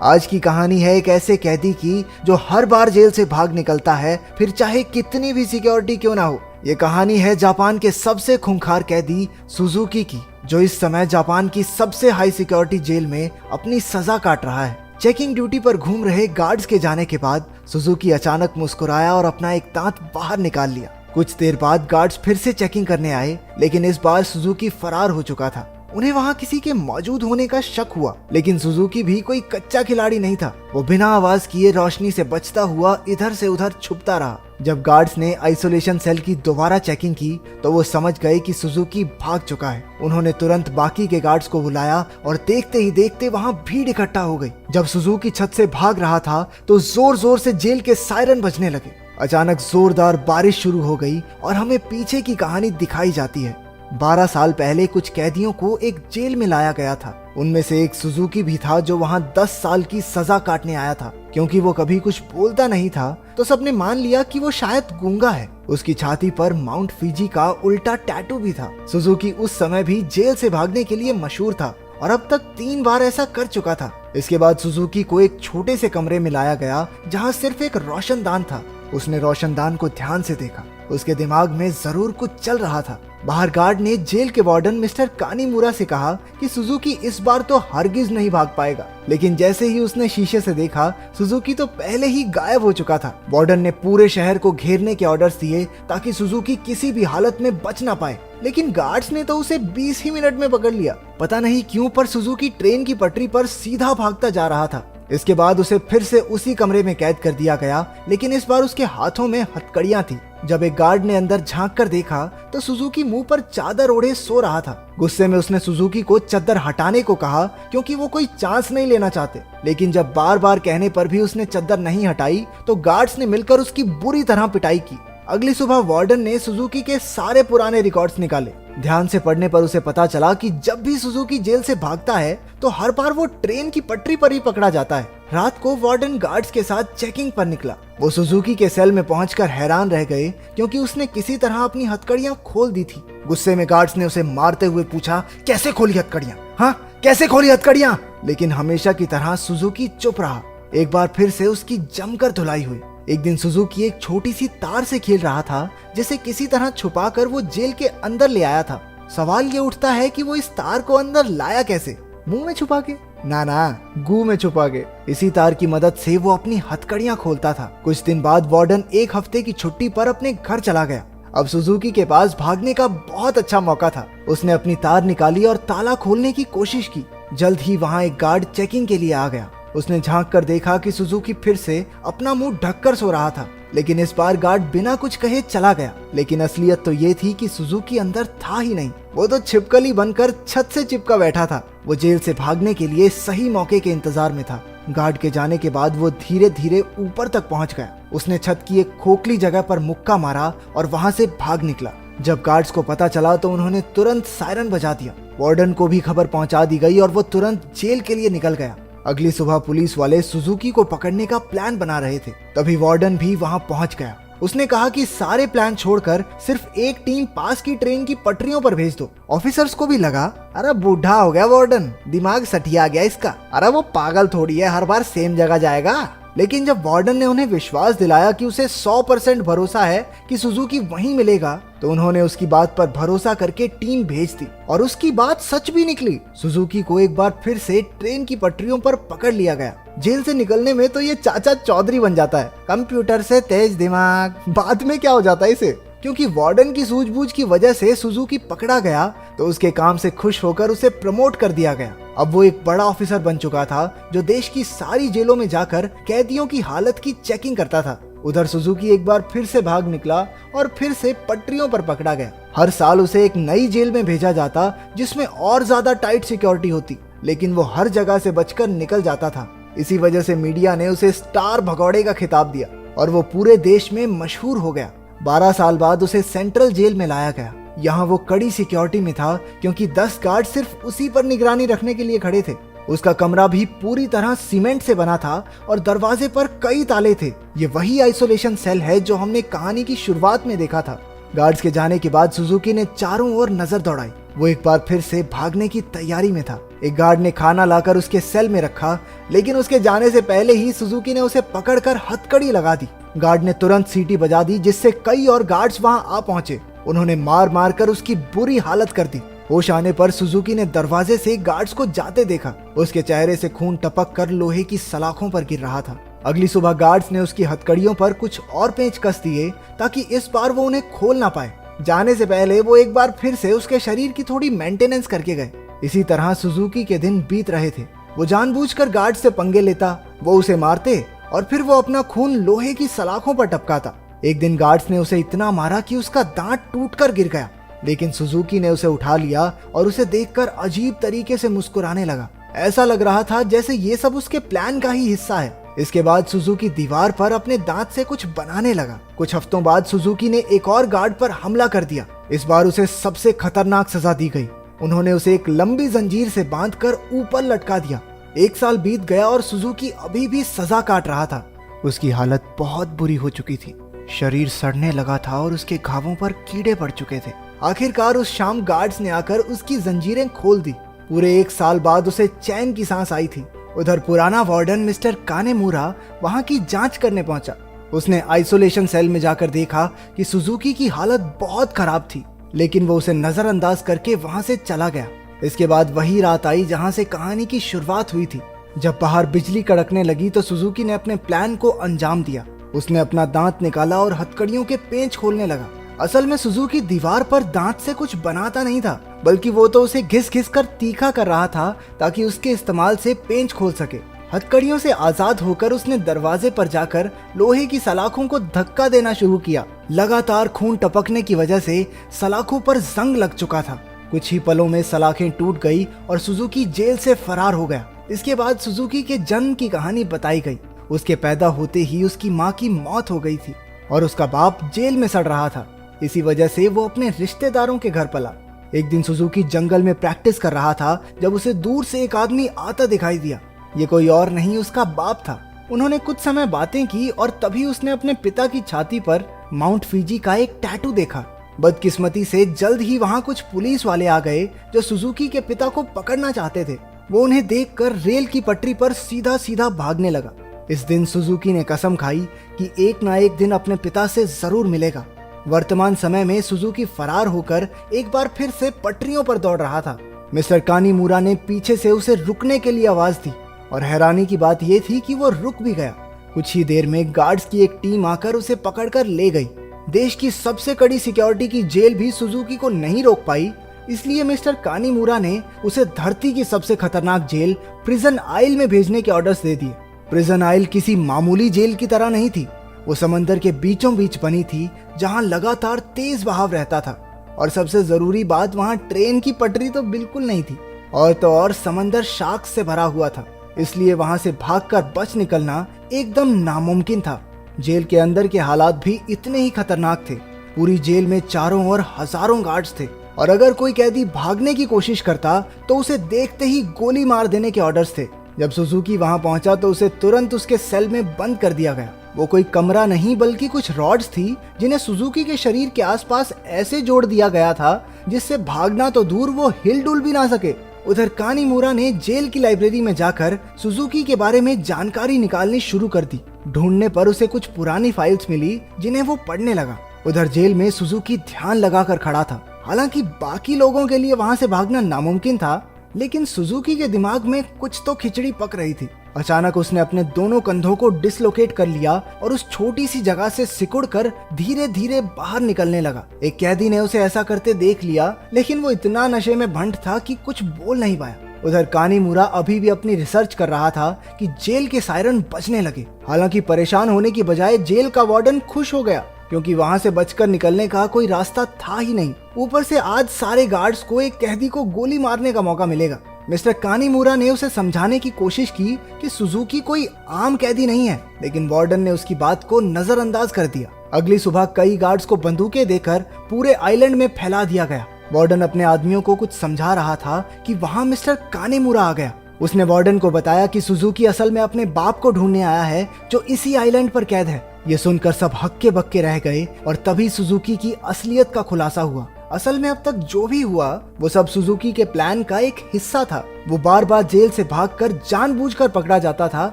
आज की कहानी है एक ऐसे कैदी की जो हर बार जेल से भाग निकलता है, फिर चाहे कितनी भी सिक्योरिटी क्यों ना हो। ये कहानी है जापान के सबसे खूंखार कैदी सुजुकी की, जो इस समय जापान की सबसे हाई सिक्योरिटी जेल में अपनी सजा काट रहा है। चेकिंग ड्यूटी पर घूम रहे गार्ड्स के जाने के बाद सुजुकी अचानक मुस्कुराया और अपना एक दांत बाहर निकाल लिया। कुछ देर बाद गार्ड्स फिर से चेकिंग करने आए, लेकिन इस बार सुजुकी फरार हो चुका था। उन्हें वहां किसी के मौजूद होने का शक हुआ, लेकिन सुजुकी भी कोई कच्चा खिलाड़ी नहीं था। वो बिना आवाज किए रोशनी से बचता हुआ इधर से उधर छुपता रहा। जब गार्ड्स ने आइसोलेशन सेल की दोबारा चेकिंग की तो वो समझ गए कि सुजुकी भाग चुका है। उन्होंने तुरंत बाकी के गार्ड्स को बुलाया और देखते ही देखते वहां भीड़ इकट्ठा हो गई। जब सुजुकी छत से भाग रहा था तो जोर जोर से जेल के सायरन बजने लगे। अचानक जोरदार बारिश शुरू हो गई और हमें पीछे की कहानी दिखाई जाती है। 12 साल पहले कुछ कैदियों को एक जेल में लाया गया था। उनमें से एक सुजुकी भी था जो वहां 10 साल की सजा काटने आया था। क्योंकि वो कभी कुछ बोलता नहीं था तो सबने मान लिया कि वो शायद गूंगा है। उसकी छाती पर माउंट फिजी का उल्टा टैटू भी था। सुजुकी उस समय भी जेल से भागने के लिए मशहूर था और अब तक 3 बार ऐसा कर चुका था। इसके बाद सुजुकी को एक छोटे से कमरे में लाया गया जहाँ सिर्फ एक रोशनदान था। उसने रोशनदान को ध्यान से देखा। उसके दिमाग में जरूर कुछ चल रहा था। बाहर गार्ड ने जेल के वार्डन मिस्टर कानीमुरा से कहा कि सुजुकी इस बार तो हरगिज नहीं भाग पाएगा, लेकिन जैसे ही उसने शीशे से देखा सुजुकी तो पहले ही गायब हो चुका था। वार्डन ने पूरे शहर को घेरने के ऑर्डर्स दिए ताकि सुजुकी किसी भी हालत में बच ना पाए, लेकिन गार्ड्स ने तो उसे 20 ही मिनट में पकड़ लिया। पता नहीं क्यों पर सुजुकी ट्रेन की पटरी पर सीधा भागता जा रहा था। इसके बाद उसे फिर से उसी कमरे में कैद कर दिया गया, लेकिन इस बार उसके हाथों में हथकड़ियां थी। जब एक गार्ड ने अंदर झांक कर देखा तो सुजुकी मुंह पर चादर ओढ़े सो रहा था। गुस्से में उसने सुजुकी को चादर हटाने को कहा क्योंकि वो कोई चांस नहीं लेना चाहते, लेकिन जब बार बार कहने पर भी उसने चादर नहीं हटाई तो गार्ड्स ने मिलकर उसकी बुरी तरह पिटाई की। अगली सुबह वार्डन ने सुजुकी के सारे पुराने रिकॉर्ड्स निकाले। ध्यान से पढ़ने पर उसे पता चला कि जब भी सुजुकी जेल से भागता है तो हर बार वो ट्रेन की पटरी पर ही पकड़ा जाता है। रात को वार्डन गार्ड्स के साथ चेकिंग पर निकला। वो सुजुकी के सेल में पहुंचकर हैरान रह गए क्योंकि उसने किसी तरह अपनी हथकड़ियां खोल दी थी। गुस्से में गार्ड्स ने उसे मारते हुए पूछा, कैसे खोली हथकड़ियां? हाँ, कैसे खोली हथकड़ियां? लेकिन हमेशा की तरह सुजुकी चुप रहा। एक बार फिर से उसकी जमकर धुलाई हुई। एक दिन सुजुकी एक छोटी सी तार से खेल रहा था जिसे किसी तरह छुपाकर वो जेल के अंदर ले आया था। सवाल ये उठता है कि वो इस तार को अंदर लाया कैसे? मुंह में छुपा के? ना, गू में छुपा के। इसी तार की मदद से वो अपनी हथकड़ियां खोलता था। कुछ दिन बाद वार्डन 1 हफ्ते की छुट्टी पर अपने घर चला गया। अब सुजुकी के पास भागने का बहुत अच्छा मौका था। उसने अपनी तार निकाली और ताला खोलने की कोशिश की। जल्द ही वहाँ एक गार्ड चेकिंग के लिए आ गया। उसने झांक कर देखा कि सुजुकी फिर से अपना मुंह ढककर सो रहा था, लेकिन इस बार गार्ड बिना कुछ कहे चला गया। लेकिन असलियत तो ये थी कि सुजुकी अंदर था ही नहीं। वो तो छिपकली बनकर छत से चिपका बैठा था। वो जेल से भागने के लिए सही मौके के इंतजार में था। गार्ड के जाने के बाद वो धीरे धीरे ऊपर तक पहुंच गया। उसने छत की एक खोखली जगह पर मुक्का मारा और वहां से भाग निकला। जब गार्ड्स को पता चला तो उन्होंने तुरंत सायरन बजा दिया। वार्डन को भी खबर पहुंचा दी गई और वो तुरंत जेल के लिए निकल गया। अगली सुबह पुलिस वाले सुजुकी को पकड़ने का प्लान बना रहे थे। तभी वार्डन भी वहां पहुंच गया। उसने कहा कि सारे प्लान छोड़कर सिर्फ एक टीम पास की ट्रेन की पटरियों पर भेज दो। ऑफिसर्स को भी लगा, अरे बूढ़ा हो गया वार्डन, दिमाग सठिया गया इसका, अरे वो पागल थोड़ी है, हर बार सेम जगह जाएगा। लेकिन जब वार्डन ने उन्हें विश्वास दिलाया कि उसे 100% भरोसा है कि सुजुकी वहीं मिलेगा, तो उन्होंने उसकी बात पर भरोसा करके टीम भेज दी और उसकी बात सच भी निकली। सुजुकी को एक बार फिर से ट्रेन की पटरियों पर पकड़ लिया गया। जेल से निकलने में तो ये चाचा चौधरी बन जाता है, कंप्यूटर से तेज दिमाग। बाद में क्या हो जाता है इसे? क्योंकि वार्डन की सूझबूझ की वजह से सुजुकी पकड़ा गया तो उसके काम से खुश होकर उसे प्रमोट कर दिया गया। अब वो एक बड़ा ऑफिसर बन चुका था जो देश की सारी जेलों में जाकर कैदियों की हालत की चेकिंग करता था। उधर सुजुकी एक बार फिर से भाग निकला और फिर से पटरियों पर पकड़ा गया। हर साल उसे एक नई जेल में भेजा जाता जिसमें और ज्यादा टाइट सिक्योरिटी होती, लेकिन वो हर जगह से बचकर निकल जाता था। इसी वजह से मीडिया ने उसे स्टार भगौड़े का खिताब दिया और वो पूरे देश में मशहूर हो गया। 12 साल बाद उसे सेंट्रल जेल में लाया गया। यहाँ वो कड़ी सिक्योरिटी में था क्योंकि 10 गार्ड सिर्फ उसी पर निगरानी रखने के लिए खड़े थे। उसका कमरा भी पूरी तरह सीमेंट से बना था और दरवाजे पर कई ताले थे। ये वही आइसोलेशन सेल है जो हमने कहानी की शुरुआत में देखा था। गार्ड्स के जाने के बाद सुजुकी ने चारों ओर नजर दौड़ाई। वो एक बार फिर से भागने की तैयारी में था। एक गार्ड ने खाना लाकर उसके सेल में रखा, लेकिन उसके जाने से पहले ही सुजुकी ने उसे पकड़कर हथकड़ी लगा दी। गार्ड ने तुरंत सीटी बजा दी, जिससे कई और गार्ड्स वहां आ पहुंचे। उन्होंने मार मार कर उसकी बुरी हालत कर दी। होश आने पर सुजुकी ने दरवाजे से गार्ड्स को जाते देखा। उसके चेहरे से खून टपक कर लोहे की सलाखों पर गिर रहा था। अगली सुबह गार्ड्स ने उसकी हथकड़ियों पर कुछ और पेंच कस दिए ताकि इस बार वो उन्हें खोल ना पाए। जाने से पहले वो एक बार फिर से उसके शरीर की थोड़ी मेंटेनेंस करके गए। इसी तरह सुजुकी के दिन बीत रहे थे। वो जानबूझकर गार्ड से पंगे लेता, वो उसे मारते और फिर वो अपना खून लोहे की सलाखों पर टपकाता। एक दिन गार्ड्स ने उसे इतना मारा कि उसका दांत टूटकर गिर गया, लेकिन सुजुकी ने उसे उठा लिया और उसे देखकर अजीब तरीके से मुस्कुराने लगा। ऐसा लग रहा था जैसे ये सब उसके प्लान का ही हिस्सा है। इसके बाद सुजुकी दीवार पर अपने दांत से कुछ बनाने लगा। कुछ हफ्तों बाद सुजुकी ने एक और गार्ड पर हमला कर दिया। इस बार उसे सबसे खतरनाक सजा दी गई। उन्होंने उसे एक लंबी जंजीर से बांधकर ऊपर लटका दिया। 1 साल बीत गया और सुजुकी अभी भी सजा काट रहा था। उसकी हालत बहुत बुरी हो चुकी थी। शरीर सड़ने लगा था और उसके घावों पर कीड़े पड़ चुके थे। आखिरकार उस शाम गार्ड्स ने आकर उसकी जंजीरें खोल दी। पूरे 1 साल बाद उसे चैन की सांस आई थी। उधर पुराना वार्डन मिस्टर कानेमुरा वहां की जांच करने पहुंचा। उसने आइसोलेशन सेल में जाकर देखा कि सुजुकी की हालत बहुत खराब थी, लेकिन वो उसे नजरअंदाज करके वहां से चला गया। इसके बाद वही रात आई जहां से कहानी की शुरुआत हुई थी। जब बाहर बिजली कड़कने लगी तो सुजुकी ने अपने प्लान को अंजाम दिया। उसने अपना दांत निकाला और हथकड़ियों के पेंच खोलने लगा। असल में सुजुकी दीवार पर दांत से कुछ बनाता नहीं था, बल्कि वो तो उसे घिस घिस कर तीखा कर रहा था ताकि उसके इस्तेमाल से पेंच खोल सके। हथकड़ियों से आजाद होकर उसने दरवाजे पर जाकर लोहे की सलाखों को धक्का देना शुरू किया। लगातार खून टपकने की वजह से सलाखों पर जंग लग चुका था। कुछ ही पलों में सलाखें टूट गई और सुजुकी जेल से फरार हो गया। इसके बाद सुजुकी के जन्म की कहानी बताई गई। उसके पैदा होते ही उसकी माँ की मौत हो गई थी और उसका बाप जेल में सड़ रहा था। इसी वजह से वो अपने रिश्तेदारों के घर पला। एक दिन सुजुकी जंगल में प्रैक्टिस कर रहा था जब उसे दूर से एक आदमी आता दिखाई दिया। ये कोई और नहीं उसका बाप था। उन्होंने कुछ समय बातें की और तभी उसने अपने पिता की छाती पर माउंट फीजी का एक टैटू देखा। बदकिस्मती से जल्द ही वहां कुछ पुलिस वाले आ गए जो सुजुकी के पिता को पकड़ना चाहते थे। वो उन्हें देखकर रेल की पटरी पर सीधा सीधा भागने लगा। इस दिन सुजुकी ने कसम खाई कि एक ना एक दिन अपने पिता से जरूर मिलेगा। वर्तमान समय में सुजुकी फरार होकर एक बार फिर से पटरियों पर दौड़ रहा था। मिस्टर कानीमुरा ने पीछे से उसे रुकने के लिए आवाज दी और हैरानी की बात यह थी कि वो रुक भी गया। कुछ ही देर में गार्ड्स की एक टीम आकर उसे पकड़कर ले गई। देश की सबसे कड़ी सिक्योरिटी की जेल भी सुजुकी को नहीं रोक पाई, इसलिए मिस्टर कानीमुरा ने उसे धरती की सबसे खतरनाक जेल प्रिजन आइल में भेजने के ऑर्डर्स दे दिए। प्रिजन आइल किसी मामूली जेल की तरह नहीं थी। वो समंदर के बीचों बीच बनी थी जहां लगातार तेज बहाव रहता था और सबसे जरूरी बात वहां ट्रेन की पटरी तो बिल्कुल नहीं थी। और तो और समंदर शार्क्स से भरा हुआ था, इसलिए वहां से भागकर बच निकलना एकदम नामुमकिन था। जेल के अंदर के हालात भी इतने ही खतरनाक थे। पूरी जेल में चारों ओर हजारों गार्ड्स थे और अगर कोई कैदी भागने की कोशिश करता तो उसे देखते ही गोली मार देने के ऑर्डर्स थे। जब सुजुकी वहां पहुंचा तो उसे तुरंत उसके सेल में बंद कर दिया गया। वो कोई कमरा नहीं बल्कि कुछ रॉड्स थी जिन्हें सुजुकी के शरीर के आसपास ऐसे जोड़ दिया गया था जिससे भागना तो दूर वो हिल डुल भी ना सके। उधर कानीमुरा ने जेल की लाइब्रेरी में जाकर सुजुकी के बारे में जानकारी निकालनी शुरू कर दी। ढूंढने पर उसे कुछ पुरानी फाइल्स मिली जिन्हें वो पढ़ने लगा। उधर जेल में सुजुकी ध्यान लगाकर खड़ा था। हालांकि बाकी लोगों के लिए वहां से भागना नामुमकिन था, लेकिन सुजुकी के दिमाग में कुछ तो खिचड़ी पक रही थी। अचानक उसने अपने दोनों कंधों को डिसलोकेट कर लिया और उस छोटी सी जगह से सिकुड़कर धीरे धीरे बाहर निकलने लगा। एक कैदी ने उसे ऐसा करते देख लिया, लेकिन वो इतना नशे में भंट था कि कुछ बोल नहीं पाया। उधर कानीमुरा अभी भी अपनी रिसर्च कर रहा था कि जेल के सायरन बजने लगे। हालांकि परेशान होने की बजाय जेल का वार्डन खुश हो गया, क्योंकि वहां से बचकर निकलने का कोई रास्ता था ही नहीं। ऊपर से आज सारे गार्ड्स को एक कैदी को गोली मारने का मौका मिलेगा। मिस्टर कानीमुरा ने उसे समझाने की कोशिश की कि सुजुकी कोई आम कैदी नहीं है, लेकिन वार्डन ने उसकी बात को नजरअंदाज कर दिया। अगली सुबह कई गार्ड्स को बंदूकें देकर पूरे आइलैंड में फैला दिया गया। वार्डन अपने आदमियों को कुछ समझा रहा था कि वहां मिस्टर कानीमुरा आ गया। उसने वार्डन को बताया कि सुजुकी असल में अपने बाप को ढूंढने आया है जो इसी आइलैंड पर कैद है। ये सुनकर सब हक्के बक्के रह गए और तभी सुजुकी की असलियत का खुलासा हुआ। असल में अब तक जो भी हुआ वो सब सुजुकी के प्लान का एक हिस्सा था। वो बार बार जेल से भागकर जानबूझकर पकड़ा जाता था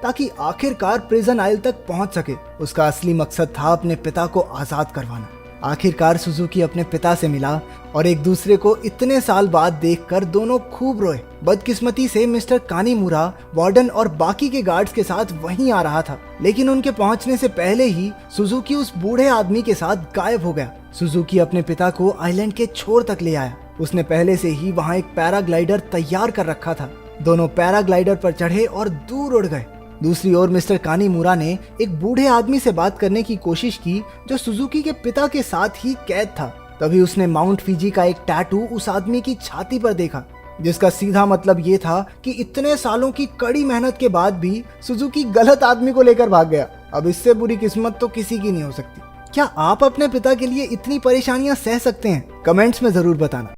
ताकि आखिरकार प्रिजन आइल तक पहुंच सके। उसका असली मकसद था अपने पिता को आजाद करवाना। आखिरकार सुजुकी अपने पिता से मिला और एक दूसरे को इतने साल बाद देखकर दोनों खूब रोए। बदकिस्मती से मिस्टर कानीमुरा वार्डन और बाकी के गार्ड्स के साथ वहीं आ रहा था, लेकिन उनके पहुंचने से पहले ही सुजुकी उस बूढ़े आदमी के साथ गायब हो गया। सुजुकी अपने पिता को आइलैंड के छोर तक ले आया। उसने पहले से ही वहां एक पैराग्लाइडर तैयार कर रखा था। दोनों पैराग्लाइडर पर चढ़े और दूर उड़ गए। दूसरी ओर मिस्टर कानीमुरा ने एक बूढ़े आदमी से बात करने की कोशिश की जो सुजुकी के पिता के साथ ही कैद था। तभी उसने माउंट फिजी का एक टैटू उस आदमी की छाती पर देखा, जिसका सीधा मतलब ये था कि इतने सालों की कड़ी मेहनत के बाद भी सुजुकी गलत आदमी को लेकर भाग गया। अब इससे बुरी किस्मत तो किसी की नहीं हो सकती। क्या आप अपने पिता के लिए इतनी परेशानियां सह सकते हैं? कमेंट्स में जरूर बताना।